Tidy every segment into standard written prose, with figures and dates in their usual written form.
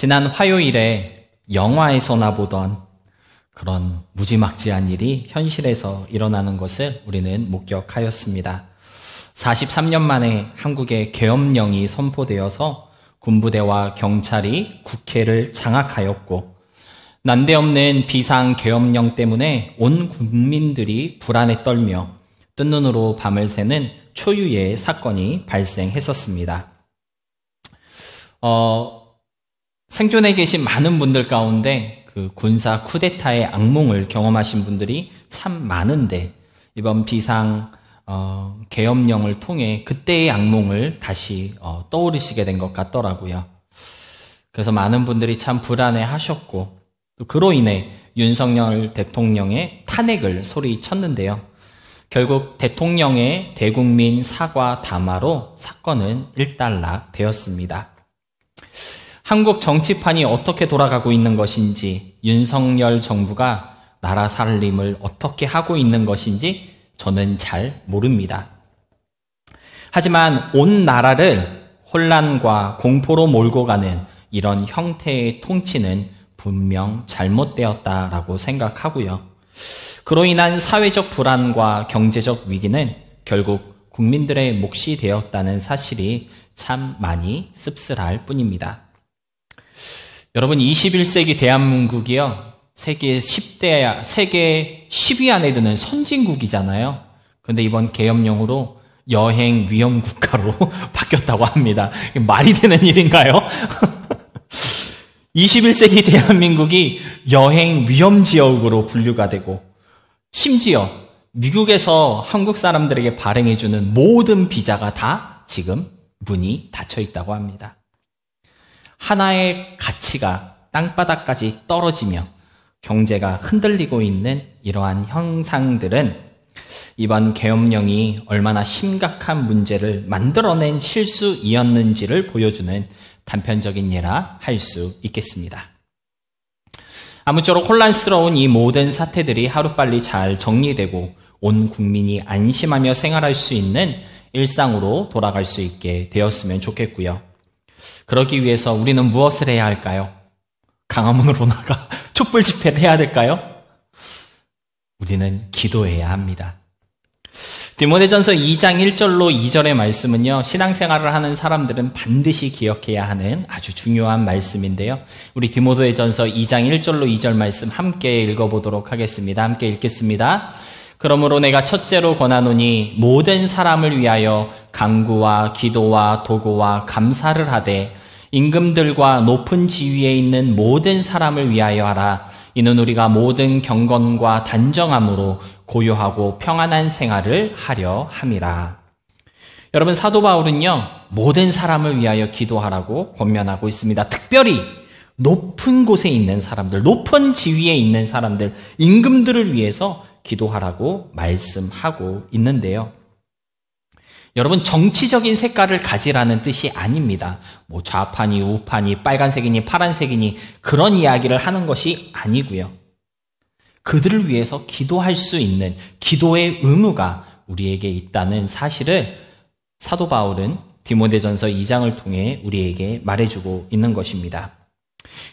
지난 화요일에 영화에서나 보던 그런 무지막지한 일이 현실에서 일어나는 것을 우리는 목격하였습니다. 43년 만에 한국에 계엄령이 선포되어서 군부대와 경찰이 국회를 장악하였고, 난데없는 비상계엄령 때문에 온 국민들이 불안에 떨며 뜬 눈으로 밤을 새는 초유의 사건이 발생했었습니다. 생존해 계신 많은 분들 가운데 그 군사 쿠데타의 악몽을 경험하신 분들이 참 많은데, 이번 비상 계엄령을 통해 그때의 악몽을 다시 떠오르시게 된 것 같더라고요. 그래서 많은 분들이 참 불안해 하셨고, 또 그로 인해 윤석열 대통령의 탄핵을 소리쳤는데요. 결국 대통령의 대국민 사과 담화로 사건은 일단락 되었습니다. 한국 정치판이 어떻게 돌아가고 있는 것인지, 윤석열 정부가 나라 살림을 어떻게 하고 있는 것인지 저는 잘 모릅니다. 하지만 온 나라를 혼란과 공포로 몰고 가는 이런 형태의 통치는 분명 잘못되었다라고 생각하고요. 그로 인한 사회적 불안과 경제적 위기는 결국 국민들의 몫이 되었다는 사실이 참 많이 씁쓸할 뿐입니다. 여러분, 21세기 대한민국이요, 세계 10위 안에 드는 선진국이잖아요. 그런데 이번 계엄령으로 여행 위험 국가로 바뀌었다고 합니다. 말이 되는 일인가요? 21세기 대한민국이 여행 위험 지역으로 분류가 되고, 심지어 미국에서 한국 사람들에게 발행해주는 모든 비자가 다 지금 문이 닫혀 있다고 합니다. 하나의 가치가 땅바닥까지 떨어지며 경제가 흔들리고 있는 이러한 형상들은 이번 계엄령이 얼마나 심각한 문제를 만들어낸 실수이었는지를 보여주는 단편적인 예라 할 수 있겠습니다. 아무쪼록 혼란스러운 이 모든 사태들이 하루빨리 잘 정리되고 온 국민이 안심하며 생활할 수 있는 일상으로 돌아갈 수 있게 되었으면 좋겠고요. 그러기 위해서 우리는 무엇을 해야 할까요? 강화문으로 나가 촛불 집회를 해야 될까요? 우리는 기도해야 합니다. 디모데전서 2장 1절로 2절의 말씀은요, 신앙생활을 하는 사람들은 반드시 기억해야 하는 아주 중요한 말씀인데요. 우리 디모데전서 2장 1절로 2절 말씀 함께 읽어보도록 하겠습니다. 함께 읽겠습니다. 그러므로 내가 첫째로 권하노니 모든 사람을 위하여 간구와 기도와 도구와 감사를 하되 임금들과 높은 지위에 있는 모든 사람을 위하여 하라. 이는 우리가 모든 경건과 단정함으로 고요하고 평안한 생활을 하려 함이라. 여러분, 사도 바울은요, 모든 사람을 위하여 기도하라고 권면하고 있습니다. 특별히 높은 곳에 있는 사람들, 높은 지위에 있는 사람들, 임금들을 위해서 기도하라고 말씀하고 있는데요. 여러분, 정치적인 색깔을 가지라는 뜻이 아닙니다. 뭐 좌파니 우파니 빨간색이니 파란색이니 그런 이야기를 하는 것이 아니고요. 그들을 위해서 기도할 수 있는 기도의 의무가 우리에게 있다는 사실을 사도 바울은 디모데전서 2장을 통해 우리에게 말해주고 있는 것입니다.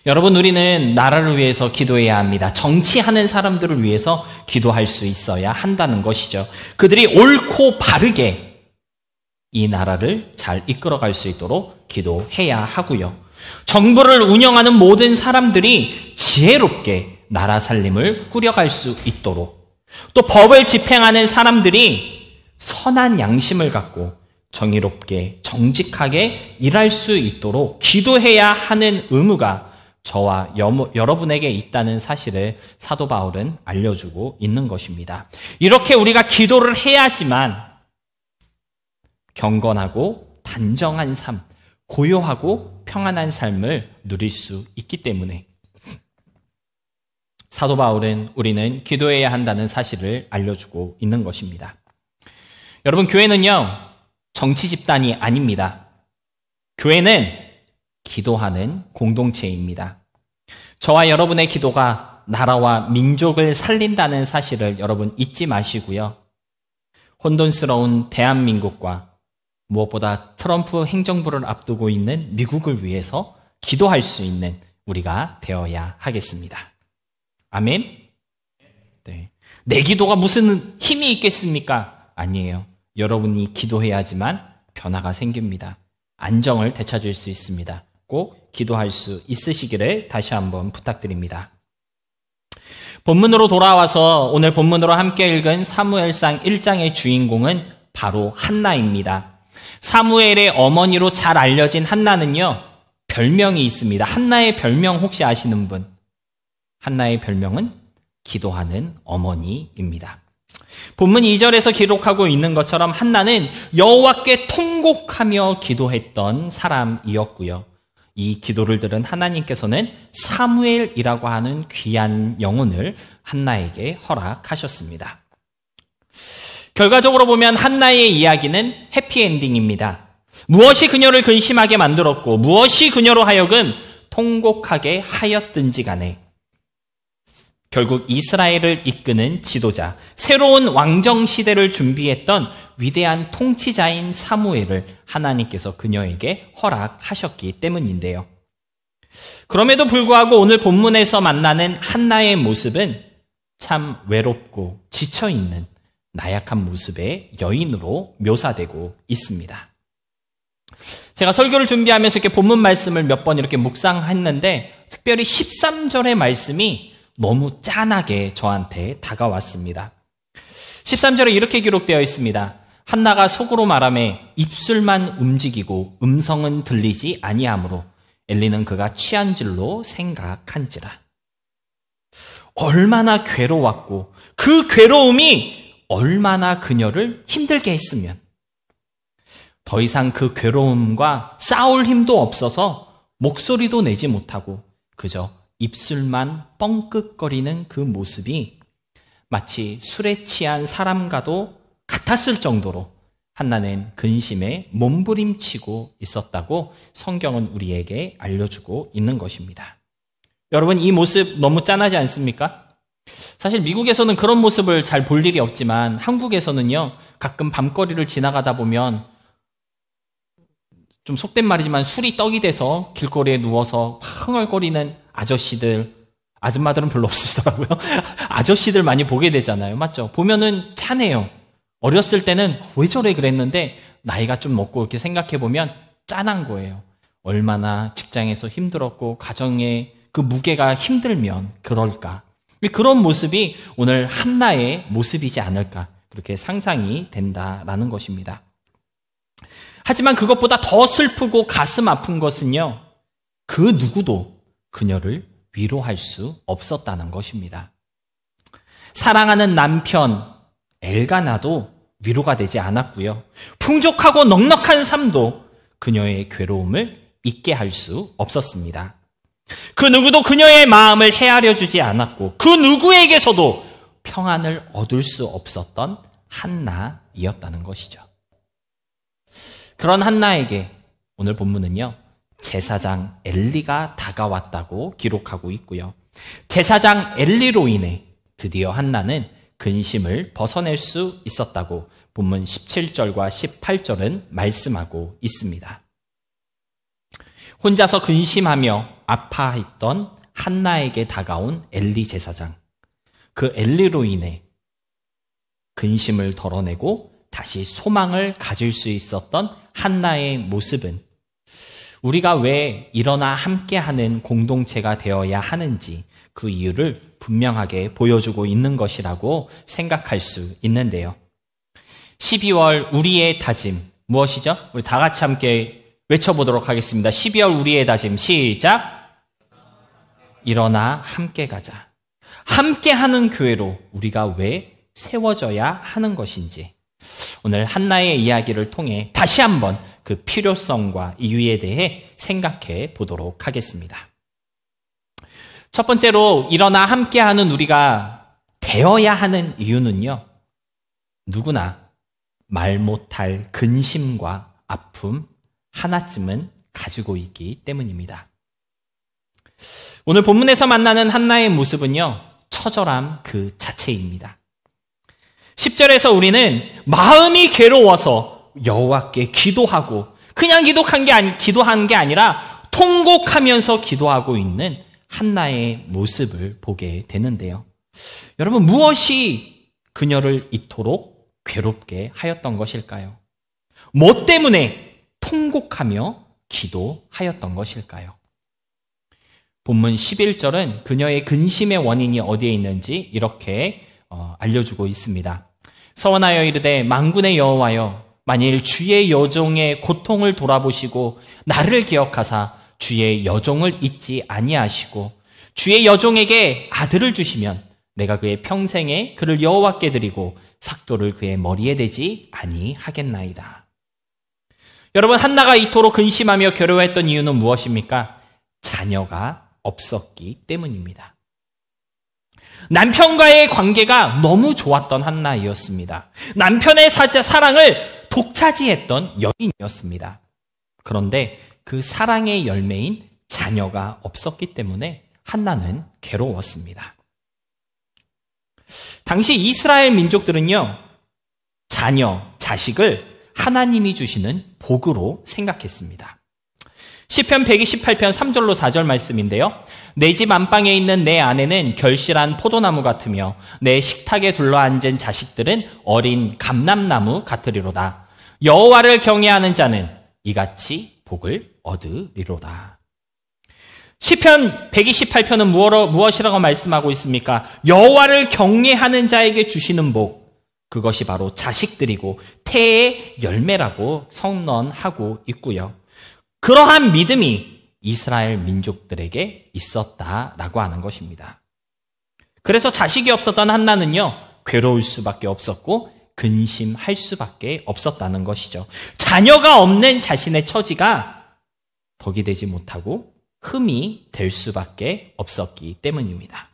여러분, 우리는 나라를 위해서 기도해야 합니다. 정치하는 사람들을 위해서 기도할 수 있어야 한다는 것이죠. 그들이 옳고 바르게 이 나라를 잘 이끌어갈 수 있도록 기도해야 하고요. 정부를 운영하는 모든 사람들이 지혜롭게 나라 살림을 꾸려갈 수 있도록, 또 법을 집행하는 사람들이 선한 양심을 갖고 정의롭게 정직하게 일할 수 있도록 기도해야 하는 의무가 저와 여러분에게 있다는 사실을 사도 바울은 알려주고 있는 것입니다. 이렇게 우리가 기도를 해야지만 경건하고 단정한 삶, 고요하고 평안한 삶을 누릴 수 있기 때문에 사도 바울은 우리는 기도해야 한다는 사실을 알려주고 있는 것입니다. 여러분, 교회는요, 정치 집단이 아닙니다. 교회는 기도하는 공동체입니다. 저와 여러분의 기도가 나라와 민족을 살린다는 사실을 여러분 잊지 마시고요. 혼돈스러운 대한민국과 무엇보다 트럼프 행정부를 앞두고 있는 미국을 위해서 기도할 수 있는 우리가 되어야 하겠습니다. 아멘? 네. 내 기도가 무슨 힘이 있겠습니까? 아니에요. 여러분이 기도해야지만 변화가 생깁니다. 안정을 되찾을 수 있습니다. 꼭 기도할 수 있으시기를 다시 한번 부탁드립니다. 본문으로 돌아와서 오늘 본문으로 함께 읽은 사무엘상 1장의 주인공은 바로 한나입니다. 사무엘의 어머니로 잘 알려진 한나는요, 별명이 있습니다. 한나의 별명 혹시 아시는 분? 한나의 별명은 기도하는 어머니입니다. 본문 2절에서 기록하고 있는 것처럼 한나는 여호와께 통곡하며 기도했던 사람이었고요. 이 기도를 들은 하나님께서는 사무엘이라고 하는 귀한 영혼을 한나에게 허락하셨습니다. 결과적으로 보면 한나의 이야기는 해피엔딩입니다. 무엇이 그녀를 근심하게 만들었고 무엇이 그녀로 하여금 통곡하게 하였든지 간에 결국 이스라엘을 이끄는 지도자, 새로운 왕정시대를 준비했던 위대한 통치자인 사무엘을 하나님께서 그녀에게 허락하셨기 때문인데요. 그럼에도 불구하고 오늘 본문에서 만나는 한나의 모습은 참 외롭고 지쳐있는 나약한 모습의 여인으로 묘사되고 있습니다. 제가 설교를 준비하면서 이렇게 본문 말씀을 몇 번 이렇게 묵상했는데 특별히 13절의 말씀이 너무 짠하게 저한테 다가왔습니다. 13절에 이렇게 기록되어 있습니다. 한나가 속으로 말하매 입술만 움직이고 음성은 들리지 아니하므로 엘리는 그가 취한 줄로 생각한지라. 얼마나 괴로웠고 그 괴로움이 얼마나 그녀를 힘들게 했으면 더 이상 그 괴로움과 싸울 힘도 없어서 목소리도 내지 못하고 그저 입술만 뻥끗거리는 그 모습이 마치 술에 취한 사람과도 같았을 정도로 한나는 근심에 몸부림치고 있었다고 성경은 우리에게 알려주고 있는 것입니다. 여러분, 이 모습 너무 짠하지 않습니까? 사실 미국에서는 그런 모습을 잘 볼 일이 없지만 한국에서는요, 가끔 밤거리를 지나가다 보면 좀 속된 말이지만 술이 떡이 돼서 길거리에 누워서 흥얼거리는 아저씨들, 아줌마들은 별로 없으시더라고요. 아저씨들 많이 보게 되잖아요. 맞죠? 보면은 짠해요. 어렸을 때는 왜 저래 그랬는데 나이가 좀 먹고 이렇게 생각해보면 짠한 거예요. 얼마나 직장에서 힘들었고 가정의 그 무게가 힘들면 그럴까. 그런 모습이 오늘 한나의 모습이지 않을까. 그렇게 상상이 된다라는 것입니다. 하지만 그것보다 더 슬프고 가슴 아픈 것은요, 그 누구도 그녀를 위로할 수 없었다는 것입니다. 사랑하는 남편 엘가나도 위로가 되지 않았고요. 풍족하고 넉넉한 삶도 그녀의 괴로움을 잊게 할 수 없었습니다. 그 누구도 그녀의 마음을 헤아려 주지 않았고 그 누구에게서도 평안을 얻을 수 없었던 한나이었다는 것이죠. 그런 한나에게 오늘 본문은요, 제사장 엘리가 다가왔다고 기록하고 있고요. 제사장 엘리로 인해 드디어 한나는 근심을 벗어낼 수 있었다고 본문 17절과 18절은 말씀하고 있습니다. 혼자서 근심하며 아파했던 한나에게 다가온 엘리 제사장. 그 엘리로 인해 근심을 덜어내고 다시 소망을 가질 수 있었던 한나의 모습은 우리가 왜 일어나 함께하는 공동체가 되어야 하는지 그 이유를 분명하게 보여주고 있는 것이라고 생각할 수 있는데요. 12월 우리의 다짐 무엇이죠? 우리 다 같이 함께 외쳐보도록 하겠습니다. 12월 우리의 다짐 시작! 일어나 함께 가자. 함께하는 교회로 우리가 왜 세워져야 하는 것인지 오늘 한나의 이야기를 통해 다시 한번 그 필요성과 이유에 대해 생각해 보도록 하겠습니다. 첫 번째로 일어나 함께하는 우리가 되어야 하는 이유는요, 누구나 말 못할 근심과 아픔 하나쯤은 가지고 있기 때문입니다. 오늘 본문에서 만나는 한나의 모습은요, 처절함 그 자체입니다. 10절에서 우리는 마음이 괴로워서 여호와께 기도하고 그냥 기도한 게 아니라 통곡하면서 기도하고 있는 한나의 모습을 보게 되는데요. 여러분, 무엇이 그녀를 이토록 괴롭게 하였던 것일까요? 뭐 때문에 통곡하며 기도하였던 것일까요? 본문 11절은 그녀의 근심의 원인이 어디에 있는지 이렇게 알려주고 있습니다. 서원하여 이르되 만군의 여호와여, 만일 주의 여종의 고통을 돌아보시고 나를 기억하사 주의 여종을 잊지 아니하시고 주의 여종에게 아들을 주시면 내가 그의 평생에 그를 여호와께 드리고 삭도를 그의 머리에 대지 아니하겠나이다. 여러분, 한나가 이토록 근심하며 괴로워했던 이유는 무엇입니까? 자녀가 없었기 때문입니다. 남편과의 관계가 너무 좋았던 한나이었습니다. 남편의 사랑을 독차지했던 여인이었습니다. 그런데 그 사랑의 열매인 자녀가 없었기 때문에 한나는 괴로웠습니다. 당시 이스라엘 민족들은요, 자식을 하나님이 주시는 복으로 생각했습니다. 시편 128편 3절로 4절 말씀인데요. 내 집 안방에 있는 내 아내는 결실한 포도나무 같으며 내 식탁에 둘러앉은 자식들은 어린 감람나무 같으리로다. 여호와를 경외하는 자는 이같이 복을 얻으리로다. 시편 128편은 무엇이라고 말씀하고 있습니까? 여호와를 경외하는 자에게 주시는 복, 그것이 바로 자식들이고 태의 열매라고 선언하고 있고요. 그러한 믿음이 이스라엘 민족들에게 있었다라고 하는 것입니다. 그래서 자식이 없었던 한나는요, 괴로울 수밖에 없었고 근심할 수밖에 없었다는 것이죠. 자녀가 없는 자신의 처지가 덕이 되지 못하고 흠이 될 수밖에 없었기 때문입니다.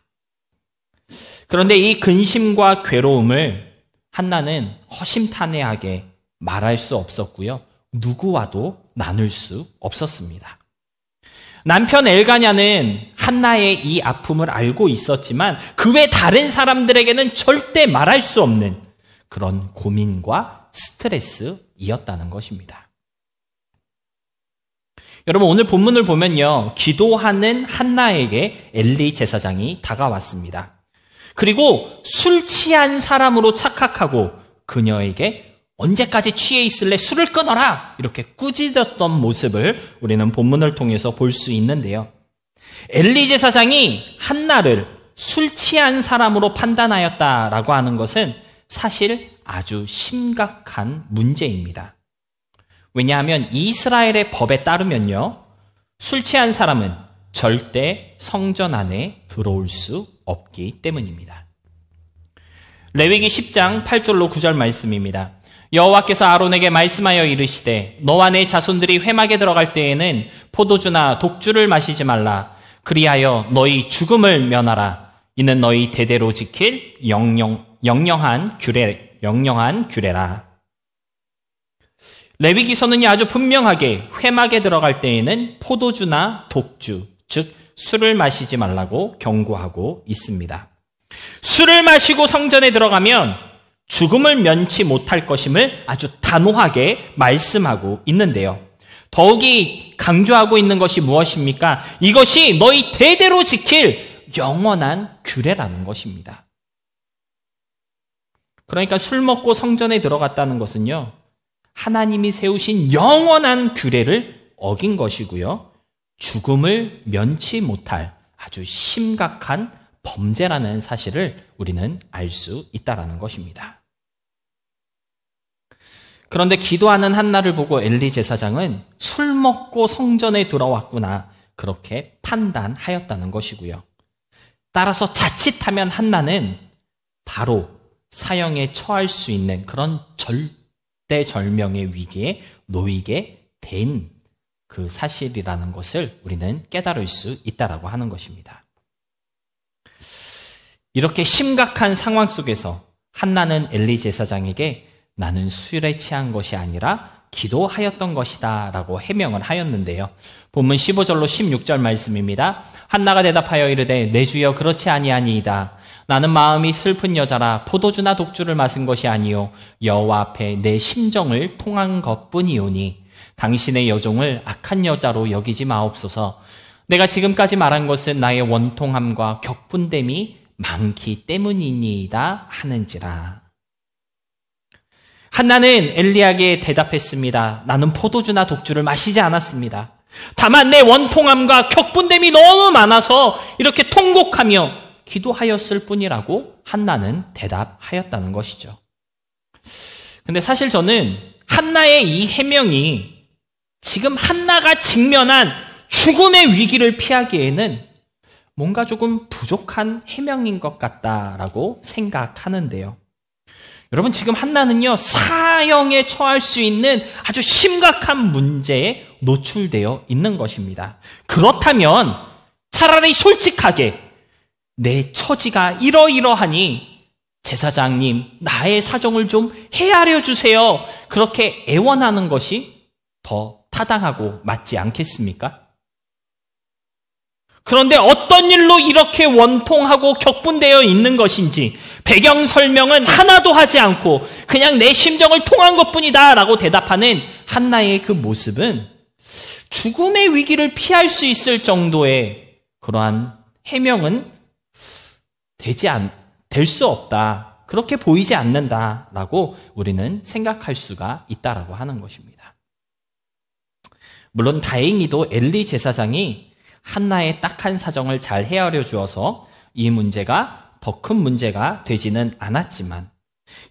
그런데 이 근심과 괴로움을 한나는 허심탄회하게 말할 수 없었고요. 누구와도 나눌 수 없었습니다. 남편 엘가냐는 한나의 이 아픔을 알고 있었지만 그 외 다른 사람들에게는 절대 말할 수 없는 그런 고민과 스트레스이었다는 것입니다. 여러분, 오늘 본문을 보면요, 기도하는 한나에게 엘리 제사장이 다가왔습니다. 그리고 술 취한 사람으로 착각하고 그녀에게 언제까지 취해 있을래? 술을 끊어라! 이렇게 꾸짖었던 모습을 우리는 본문을 통해서 볼 수 있는데요. 엘리 제사장이 한나를 술 취한 사람으로 판단하였다라고 하는 것은 사실 아주 심각한 문제입니다. 왜냐하면 이스라엘의 법에 따르면요, 술 취한 사람은 절대 성전 안에 들어올 수 없기 때문입니다. 레위기 10장 8절로 9절 말씀입니다. 여호와께서 아론에게 말씀하여 이르시되 너와 내 자손들이 회막에 들어갈 때에는 포도주나 독주를 마시지 말라. 그리하여 너희 죽음을 면하라. 이는 너희 대대로 지킬 영영한 규례라. 레위기서는 아주 분명하게 회막에 들어갈 때에는 포도주나 독주, 즉 술을 마시지 말라고 경고하고 있습니다. 술을 마시고 성전에 들어가면 죽음을 면치 못할 것임을 아주 단호하게 말씀하고 있는데요. 더욱이 강조하고 있는 것이 무엇입니까? 이것이 너희 대대로 지킬 영원한 규례라는 것입니다. 그러니까 술 먹고 성전에 들어갔다는 것은요, 하나님이 세우신 영원한 규례를 어긴 것이고요, 죽음을 면치 못할 아주 심각한 범죄라는 사실을 우리는 알 수 있다는 것입니다. 그런데 기도하는 한나를 보고 엘리 제사장은 술 먹고 성전에 들어왔구나, 그렇게 판단하였다는 것이고요. 따라서 자칫하면 한나는 바로 사형에 처할 수 있는 그런 절대절명의 위기에 놓이게 된 그 사실이라는 것을 우리는 깨달을 수 있다라고 하는 것입니다. 이렇게 심각한 상황 속에서 한나는 엘리 제사장에게 나는 술에 취한 것이 아니라 기도하였던 것이다 라고 해명을 하였는데요. 본문 15절로 16절 말씀입니다. 한나가 대답하여 이르되 내 주여 그렇지 아니하니이다. 나는 마음이 슬픈 여자라 포도주나 독주를 마신 것이 아니요 여호와 앞에 내 심정을 통한 것뿐이오니 당신의 여종을 악한 여자로 여기지 마옵소서. 내가 지금까지 말한 것은 나의 원통함과 격분됨이 많기 때문이니이다 하는지라. 한나는 엘리야에게 대답했습니다. 나는 포도주나 독주를 마시지 않았습니다. 다만 내 원통함과 격분됨이 너무 많아서 이렇게 통곡하며 기도하였을 뿐이라고 한나는 대답하였다는 것이죠. 근데 사실 저는 한나의 이 해명이 지금 한나가 직면한 죽음의 위기를 피하기에는 뭔가 조금 부족한 해명인 것 같다라고 생각하는데요. 여러분, 지금 한나는요, 사형에 처할 수 있는 아주 심각한 문제에 노출되어 있는 것입니다. 그렇다면 차라리 솔직하게 내 처지가 이러이러하니 제사장님, 나의 사정을 좀 헤아려 주세요. 그렇게 애원하는 것이 더 타당하고 맞지 않겠습니까? 그런데 어떤 일로 이렇게 원통하고 격분되어 있는 것인지 배경 설명은 하나도 하지 않고 그냥 내 심정을 통한 것뿐이다 라고 대답하는 한나의 그 모습은 죽음의 위기를 피할 수 있을 정도의 그러한 해명은 될 수 없다. 그렇게 보이지 않는다라고 우리는 생각할 수가 있다라고 하는 것입니다. 물론 다행히도 엘리 제사장이 한나의 딱한 사정을 잘 헤아려 주어서 이 문제가 더 큰 문제가 되지는 않았지만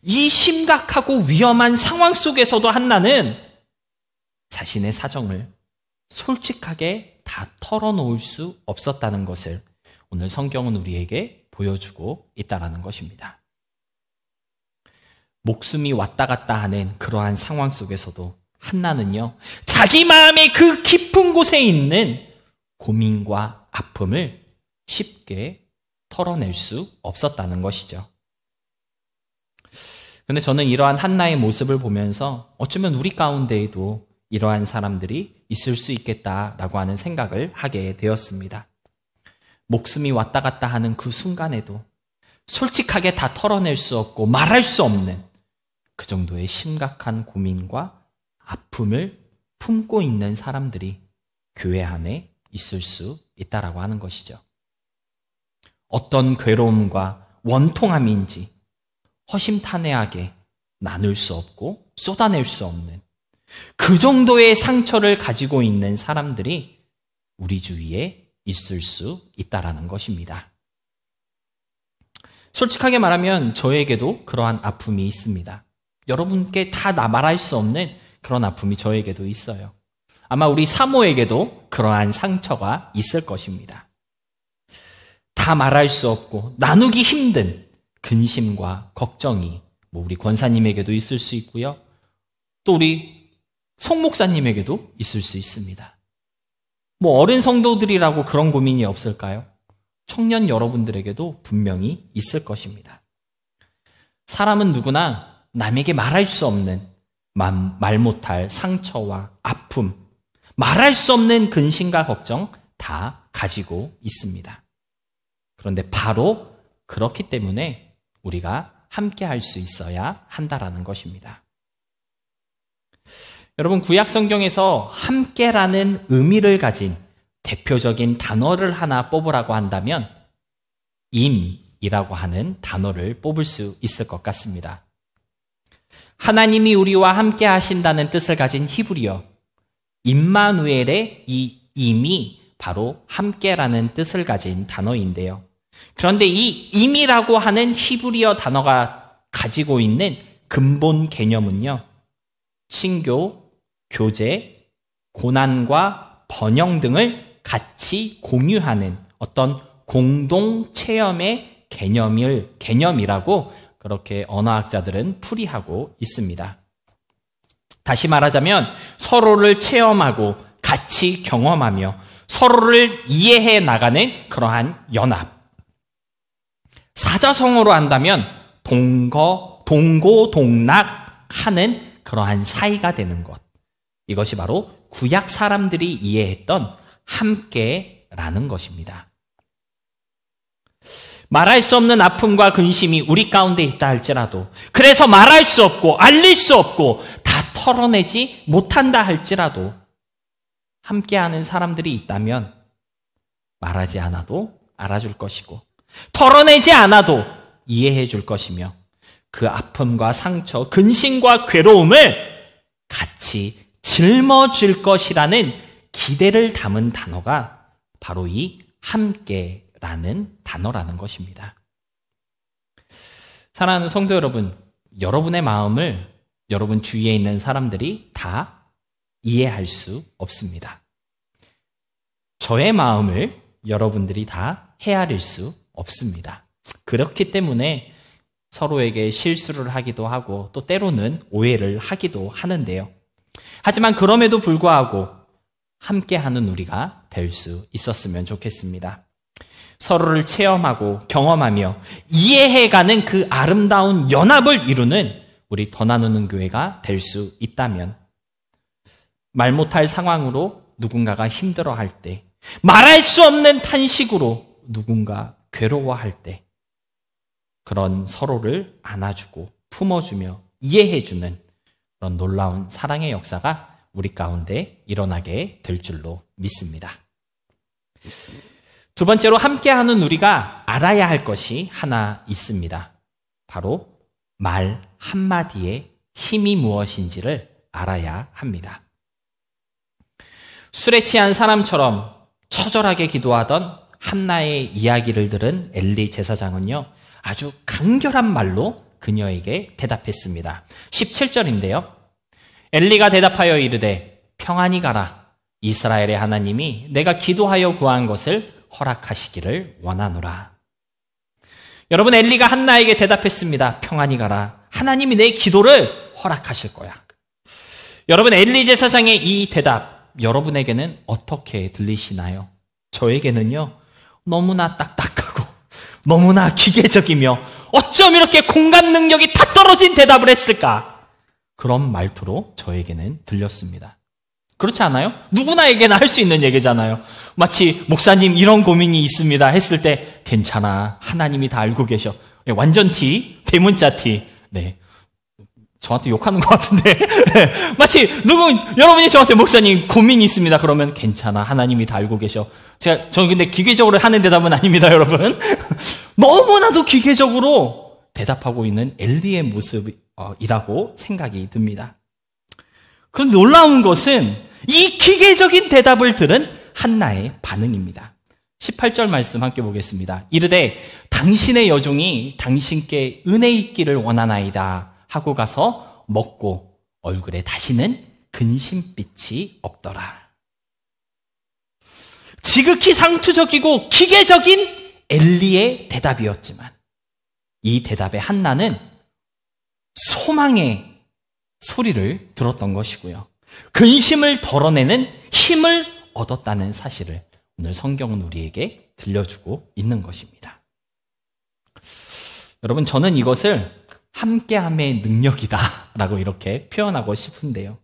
이 심각하고 위험한 상황 속에서도 한나는 자신의 사정을 솔직하게 다 털어놓을 수 없었다는 것을 오늘 성경은 우리에게 보여주고 있다는 것입니다. 목숨이 왔다 갔다 하는 그러한 상황 속에서도 한나는요, 자기 마음의 그 깊은 곳에 있는 고민과 아픔을 쉽게 털어낼 수 없었다는 것이죠. 그런데 저는 이러한 한나의 모습을 보면서 어쩌면 우리 가운데에도 이러한 사람들이 있을 수 있겠다라고 하는 생각을 하게 되었습니다. 목숨이 왔다 갔다 하는 그 순간에도 솔직하게 다 털어낼 수 없고 말할 수 없는 그 정도의 심각한 고민과 아픔을 품고 있는 사람들이 교회 안에 있을 수 있다라고 하는 것이죠. 어떤 괴로움과 원통함인지 허심탄회하게 나눌 수 없고 쏟아낼 수 없는 그 정도의 상처를 가지고 있는 사람들이 우리 주위에 있을 수 있다라는 것입니다. 솔직하게 말하면 저에게도 그러한 아픔이 있습니다. 여러분께 다 말할 수 없는 그런 아픔이 저에게도 있어요. 아마 우리 사모에게도 그러한 상처가 있을 것입니다. 다 말할 수 없고 나누기 힘든 근심과 걱정이 우리 권사님에게도 있을 수 있고요. 또 우리 송 목사님에게도 있을 수 있습니다. 어린 성도들이라고 그런 고민이 없을까요? 청년 여러분들에게도 분명히 있을 것입니다. 사람은 누구나 남에게 말할 수 없는 말 못할 상처와 아픔, 말할 수 없는 근심과 걱정 다 가지고 있습니다. 그런데 바로 그렇기 때문에 우리가 함께 할 수 있어야 한다라는 것입니다. 여러분, 구약 성경에서 함께라는 의미를 가진 대표적인 단어를 하나 뽑으라고 한다면 임이라고 하는 단어를 뽑을 수 있을 것 같습니다. 하나님이 우리와 함께 하신다는 뜻을 가진 히브리어 임마누엘의 이 임이 바로 함께라는 뜻을 가진 단어인데요. 그런데 이 임이라고 하는 히브리어 단어가 가지고 있는 근본 개념은요, 친교, 교제, 고난과 번영 등을 같이 공유하는 어떤 공동 체험의 개념이라고 그렇게 언어학자들은 풀이하고 있습니다. 다시 말하자면 서로를 체험하고 같이 경험하며 서로를 이해해 나가는 그러한 연합. 사자성어로 한다면 동고동락하는 그러한 사이가 되는 것. 이것이 바로 구약 사람들이 이해했던 함께라는 것입니다. 말할 수 없는 아픔과 근심이 우리 가운데 있다 할지라도, 그래서 말할 수 없고 알릴 수 없고 다 털어내지 못한다 할지라도 함께하는 사람들이 있다면 말하지 않아도 알아줄 것이고 털어내지 않아도 이해해 줄 것이며 그 아픔과 상처, 근심과 괴로움을 같이 짊어질 것이라는 기대를 담은 단어가 바로 이 함께라는 단어라는 것입니다. 사랑하는 성도 여러분, 여러분의 마음을 여러분 주위에 있는 사람들이 다 이해할 수 없습니다. 저의 마음을 여러분들이 다 헤아릴 수 없습니다. 그렇기 때문에 서로에게 실수를 하기도 하고 또 때로는 오해를 하기도 하는데요. 하지만 그럼에도 불구하고 함께하는 우리가 될 수 있었으면 좋겠습니다. 서로를 체험하고 경험하며 이해해가는 그 아름다운 연합을 이루는 우리 더 나누는 교회가 될 수 있다면 말 못할 상황으로 누군가가 힘들어할 때 말할 수 없는 탄식으로 누군가 괴로워할 때 그런 서로를 안아주고 품어주며 이해해주는 그런 놀라운 사랑의 역사가 우리 가운데 일어나게 될 줄로 믿습니다. 두 번째로 함께하는 우리가 알아야 할 것이 하나 있습니다. 바로 말 한마디의 힘이 무엇인지를 알아야 합니다. 술에 취한 사람처럼 처절하게 기도하던 한나의 이야기를 들은 엘리 제사장은요, 아주 간결한 말로 그녀에게 대답했습니다. 17절인데요. 엘리가 대답하여 이르되 평안히 가라. 이스라엘의 하나님이 내가 기도하여 구한 것을 허락하시기를 원하노라. 여러분, 엘리가 한나에게 대답했습니다. 평안히 가라. 하나님이 내 기도를 허락하실 거야. 여러분, 엘리 제사장의 이 대답 여러분에게는 어떻게 들리시나요? 저에게는요, 너무나 딱딱하고 너무나 기계적이며 어쩜 이렇게 공감 능력이 다 떨어진 대답을 했을까? 그런 말투로 저에게는 들렸습니다. 그렇지 않아요? 누구나에게나 할 수 있는 얘기잖아요. 마치 목사님 이런 고민이 있습니다 했을 때 괜찮아, 하나님이 다 알고 계셔. 완전 T, 대문자 T. 네, 저한테 욕하는 것 같은데 마치 여러분이 저한테 목사님 고민이 있습니다 그러면 괜찮아, 하나님이 다 알고 계셔. 저는 근데 기계적으로 하는 대답은 아닙니다, 여러분. 너무나도 기계적으로 대답하고 있는 엘리의 모습이라고 생각이 듭니다. 그런데 놀라운 것은 이 기계적인 대답을 들은 한나의 반응입니다. 18절 말씀 함께 보겠습니다. 이르되 당신의 여종이 당신께 은혜 있기를 원하나이다 하고 가서 먹고 얼굴에 다시는 근심빛이 없더라. 지극히 상투적이고 기계적인 엘리의 대답이었지만 이 대답에 한나는 소망의 소리를 들었던 것이고요. 근심을 덜어내는 힘을 얻었다는 사실을 오늘 성경은 우리에게 들려주고 있는 것입니다. 여러분, 저는 이것을 함께함의 능력이다라고 이렇게 표현하고 싶은데요.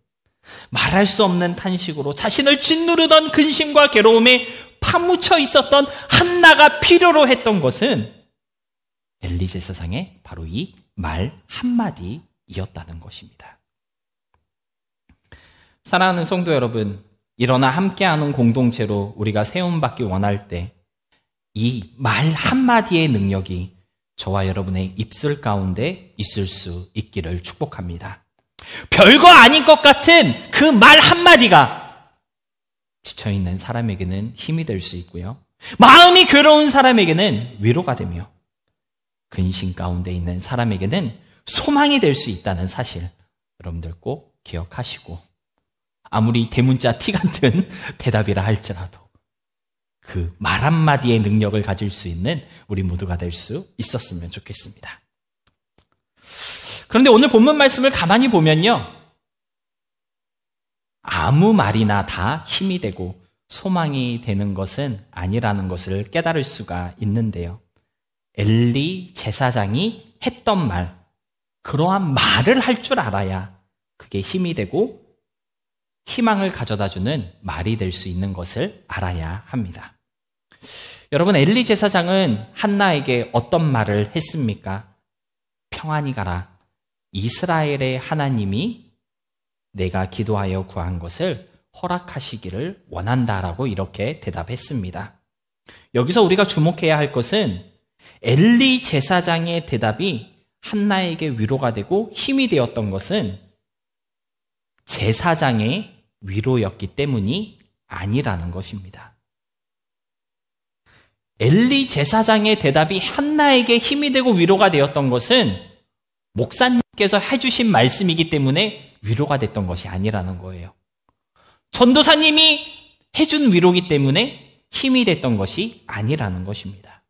말할 수 없는 탄식으로 자신을 짓누르던 근심과 괴로움에 파묻혀 있었던 한나가 필요로 했던 것은 엘리 제사장의 바로 이 말 한마디이었다는 것입니다. 사랑하는 성도 여러분, 일어나 함께하는 공동체로 우리가 세움받기 원할 때 이 말 한마디의 능력이 저와 여러분의 입술 가운데 있을 수 있기를 축복합니다. 별거 아닌 것 같은 그 말 한마디가 지쳐있는 사람에게는 힘이 될 수 있고요. 마음이 괴로운 사람에게는 위로가 되며 근심 가운데 있는 사람에게는 소망이 될 수 있다는 사실 여러분들 꼭 기억하시고 아무리 대문자 T 같은 대답이라 할지라도 그 말 한마디의 능력을 가질 수 있는 우리 모두가 될 수 있었으면 좋겠습니다. 그런데 오늘 본문 말씀을 가만히 보면요, 아무 말이나 다 힘이 되고 소망이 되는 것은 아니라는 것을 깨달을 수가 있는데요. 엘리 제사장이 했던 말, 그러한 말을 할 줄 알아야 그게 힘이 되고 희망을 가져다주는 말이 될 수 있는 것을 알아야 합니다. 여러분, 엘리 제사장은 한나에게 어떤 말을 했습니까? 평안히 가라. 이스라엘의 하나님이 내가 기도하여 구한 것을 허락하시기를 원한다라고 이렇게 대답했습니다. 여기서 우리가 주목해야 할 것은 엘리 제사장의 대답이 한나에게 위로가 되고 힘이 되었던 것은 제사장의 위로였기 때문이 아니라는 것입니다. 엘리 제사장의 대답이 한나에게 힘이 되고 위로가 되었던 것은 목사님께서 해주신 말씀이기 때문에 위로가 됐던 것이 아니라는 거예요. 전도사님이 해준 위로기 때문에 힘이 됐던 것이 아니라는 것입니다.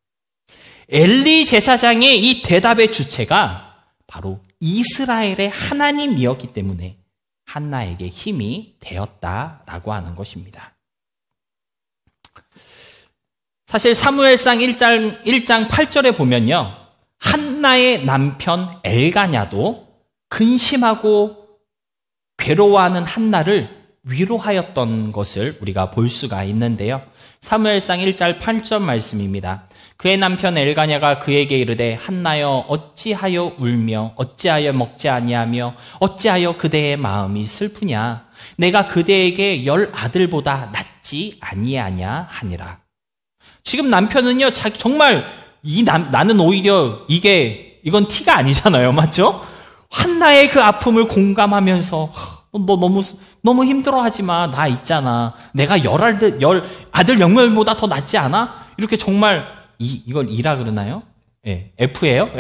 엘리 제사장의 이 대답의 주체가 바로 이스라엘의 하나님이었기 때문에 한나에게 힘이 되었다라고 하는 것입니다. 사실 사무엘상 1장 8절에 보면요, 한나의 남편 엘가냐도 근심하고 괴로워하는 한나를 위로하였던 것을 우리가 볼 수가 있는데요. 사무엘상 1장 8절 말씀입니다. 그의 남편 엘가냐가 그에게 이르되 한나여 어찌하여 울며 어찌하여 먹지 아니하며 어찌하여 그대의 마음이 슬프냐. 내가 그대에게 10 아들보다 낫지 아니하냐 하니라. 지금 남편은요, 정말 나는 오히려 이건 티가 아니잖아요. 맞죠? 한나의 그 아픔을 공감하면서 너 너무 힘들어하지 마. 나 있잖아. 내가 10아들 0명보다 더 낫지 않아? 이렇게 정말 이걸 E라 그러나요? 예, F예요?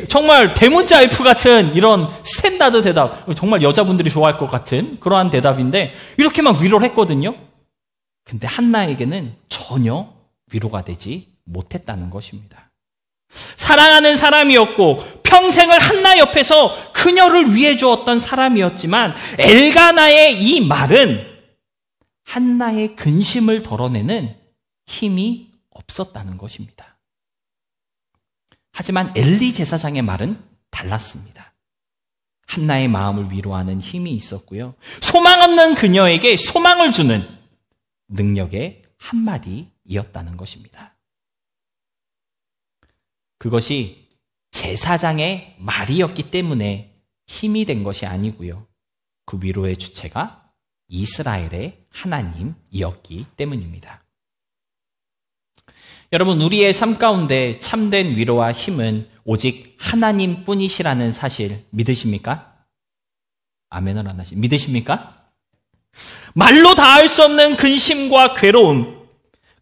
정말 대문자 F 같은 이런 스탠다드 대답, 정말 여자분들이 좋아할 것 같은 그러한 대답인데 이렇게 막 위로를 했거든요. 근데 한나에게는 전혀 위로가 되지 못했다는 것입니다. 사랑하는 사람이었고 평생을 한나 옆에서 그녀를 위해 주었던 사람이었지만 엘가나의 이 말은 한나의 근심을 덜어내는 힘이 없었다는 것입니다. 하지만 엘리 제사장의 말은 달랐습니다. 한나의 마음을 위로하는 힘이 있었고요. 소망 없는 그녀에게 소망을 주는 능력의 한마디이었다는 것입니다. 그것이 제사장의 말이었기 때문에 힘이 된 것이 아니고요. 그 위로의 주체가 이스라엘의 하나님이었기 때문입니다. 여러분, 우리의 삶 가운데 참된 위로와 힘은 오직 하나님뿐이시라는 사실 믿으십니까? 아멘을 안 하시. 믿으십니까? 말로 다할 수 없는 근심과 괴로움,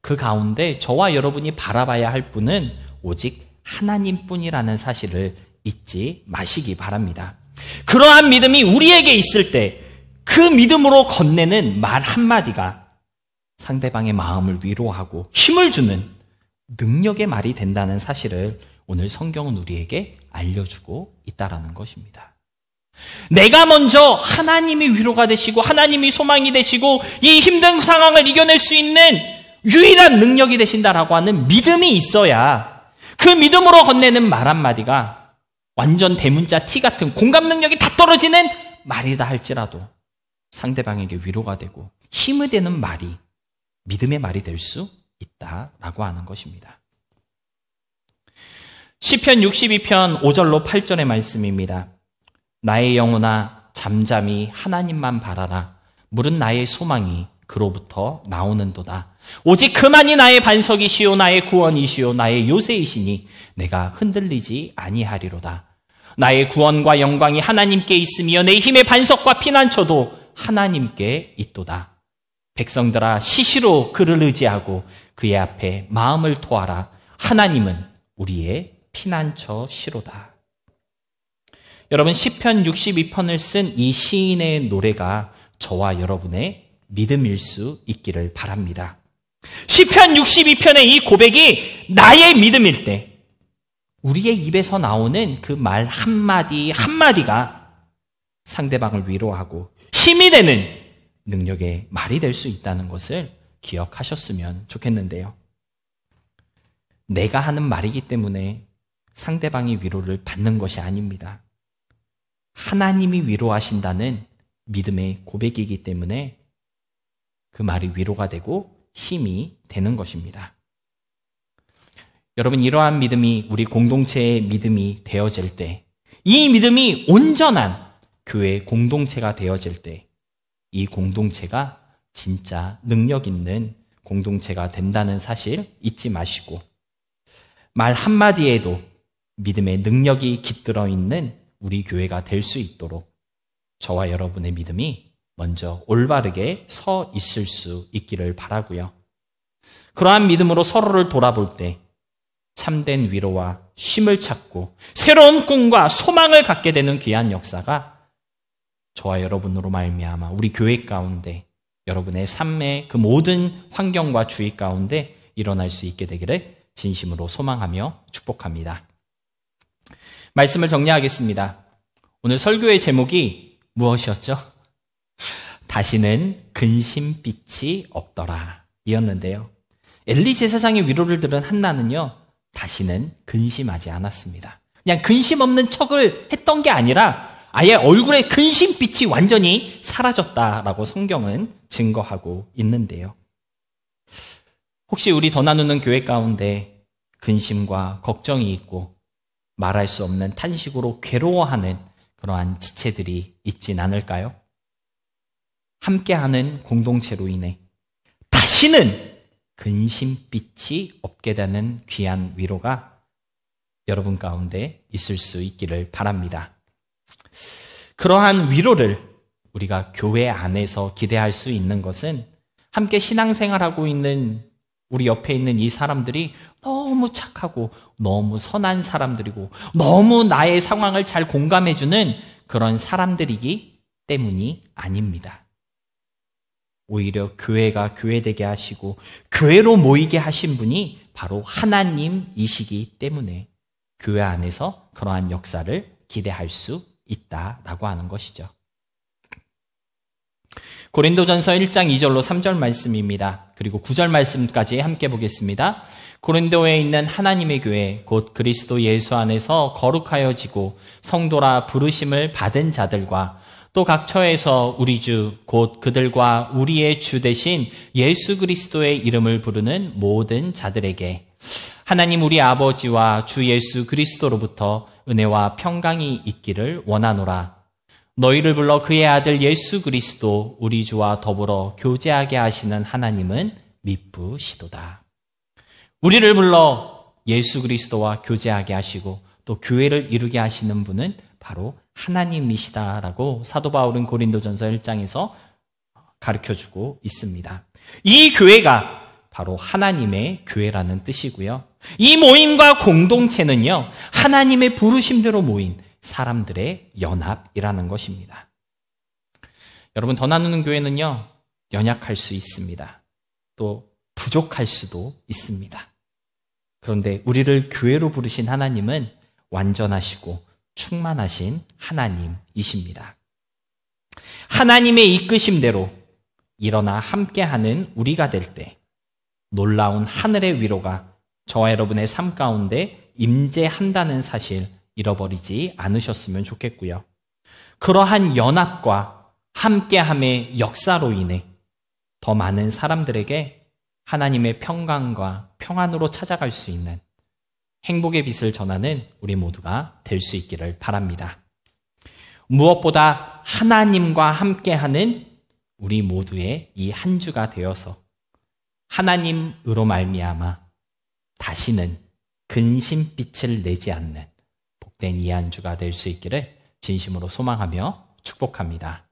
그 가운데 저와 여러분이 바라봐야 할 분은 오직 하나님뿐이라는 사실을 잊지 마시기 바랍니다. 그러한 믿음이 우리에게 있을 때 그 믿음으로 건네는 말 한마디가 상대방의 마음을 위로하고 힘을 주는 능력의 말이 된다는 사실을 오늘 성경은 우리에게 알려주고 있다는 것입니다. 내가 먼저 하나님이 위로가 되시고 하나님이 소망이 되시고 이 힘든 상황을 이겨낼 수 있는 유일한 능력이 되신다라고 하는 믿음이 있어야 그 믿음으로 건네는 말 한마디가 완전 대문자 T 같은 공감 능력이 다 떨어지는 말이다 할지라도 상대방에게 위로가 되고 힘이 되는 말이 믿음의 말이 될 수 있다라고 하는 것입니다. 시편 62편 5절로 8절의 말씀입니다. 나의 영혼아 잠잠히 하나님만 바라라. 물은 나의 소망이 그로부터 나오는도다. 오직 그만이 나의 반석이시오 나의 구원이시오 나의 요새이시니 내가 흔들리지 아니하리로다. 나의 구원과 영광이 하나님께 있으며 내 힘의 반석과 피난처도 하나님께 있도다. 백성들아 시시로 그를 의지하고 그의 앞에 마음을 토하라. 하나님은 우리의 피난처시로다. 여러분, 시편 62편을 쓴 이 시인의 노래가 저와 여러분의 믿음일 수 있기를 바랍니다. 시편 62편의 이 고백이 나의 믿음일 때 우리의 입에서 나오는 그 말 한마디 한마디가 상대방을 위로하고 힘이 되는 능력의 말이 될 수 있다는 것을 기억하셨으면 좋겠는데요. 내가 하는 말이기 때문에 상대방이 위로를 받는 것이 아닙니다. 하나님이 위로하신다는 믿음의 고백이기 때문에 그 말이 위로가 되고 힘이 되는 것입니다. 여러분, 이러한 믿음이 우리 공동체의 믿음이 되어질 때 이 믿음이 온전한 교회 공동체가 되어질 때 이 공동체가 진짜 능력 있는 공동체가 된다는 사실 잊지 마시고 말 한마디에도 믿음의 능력이 깃들어 있는 우리 교회가 될 수 있도록 저와 여러분의 믿음이 먼저 올바르게 서 있을 수 있기를 바라고요. 그러한 믿음으로 서로를 돌아볼 때 참된 위로와 쉼을 찾고 새로운 꿈과 소망을 갖게 되는 귀한 역사가 저와 여러분으로 말미암아 우리 교회 가운데 여러분의 삶의 그 모든 환경과 주위 가운데 일어날 수 있게 되기를 진심으로 소망하며 축복합니다. 말씀을 정리하겠습니다. 오늘 설교의 제목이 무엇이었죠? 다시는 근심빛이 없더라 이었는데요. 엘리 제사장의 위로를 들은 한나는요, 다시는 근심하지 않았습니다. 그냥 근심 없는 척을 했던 게 아니라 아예 얼굴에 근심빛이 완전히 사라졌다라고 성경은 증거하고 있는데요. 혹시 우리 더 나누는 교회 가운데 근심과 걱정이 있고 말할 수 없는 탄식으로 괴로워하는 그러한 지체들이 있진 않을까요? 함께하는 공동체로 인해 다시는 근심빛이 없게 되는 귀한 위로가 여러분 가운데 있을 수 있기를 바랍니다. 그러한 위로를 우리가 교회 안에서 기대할 수 있는 것은 함께 신앙생활하고 있는 우리 옆에 있는 이 사람들이 너무 착하고 너무 선한 사람들이고 너무 나의 상황을 잘 공감해주는 그런 사람들이기 때문이 아닙니다. 오히려 교회가 교회되게 하시고 교회로 모이게 하신 분이 바로 하나님이시기 때문에 교회 안에서 그러한 역사를 기대할 수 있다라고 하는 것이죠. 고린도전서 1장 2절로 3절 말씀입니다. 그리고 9절 말씀까지 함께 보겠습니다. 고린도에 있는 하나님의 교회 곧 그리스도 예수 안에서 거룩하여지고 성도라 부르심을 받은 자들과 또 각 처에서 우리 주 곧 그들과 우리의 주 되신 예수 그리스도의 이름을 부르는 모든 자들에게 하나님 우리 아버지와 주 예수 그리스도로부터 은혜와 평강이 있기를 원하노라. 너희를 불러 그의 아들 예수 그리스도 우리 주와 더불어 교제하게 하시는 하나님은 미쁘시도다. 우리를 불러 예수 그리스도와 교제하게 하시고 또 교회를 이루게 하시는 분은 바로 하나님이시다라고 사도 바울은 고린도전서 1장에서 가르쳐주고 있습니다. 이 교회가 바로 하나님의 교회라는 뜻이고요. 이 모임과 공동체는요, 하나님의 부르심대로 모인 사람들의 연합이라는 것입니다. 여러분, 더 나누는 교회는요, 연약할 수 있습니다. 또 부족할 수도 있습니다. 그런데 우리를 교회로 부르신 하나님은 완전하시고 충만하신 하나님이십니다. 하나님의 이끄심대로 일어나 함께하는 우리가 될 때 놀라운 하늘의 위로가 저와 여러분의 삶 가운데 임재한다는 사실 잃어버리지 않으셨으면 좋겠고요. 그러한 연합과 함께함의 역사로 인해 더 많은 사람들에게 하나님의 평강과 평안으로 찾아갈 수 있는 행복의 빛을 전하는 우리 모두가 될 수 있기를 바랍니다. 무엇보다 하나님과 함께하는 우리 모두의 이 한 주가 되어서 하나님으로 말미암아 다시는 근심빛을 내지 않는 복된 이 한 주가 될 수 있기를 진심으로 소망하며 축복합니다.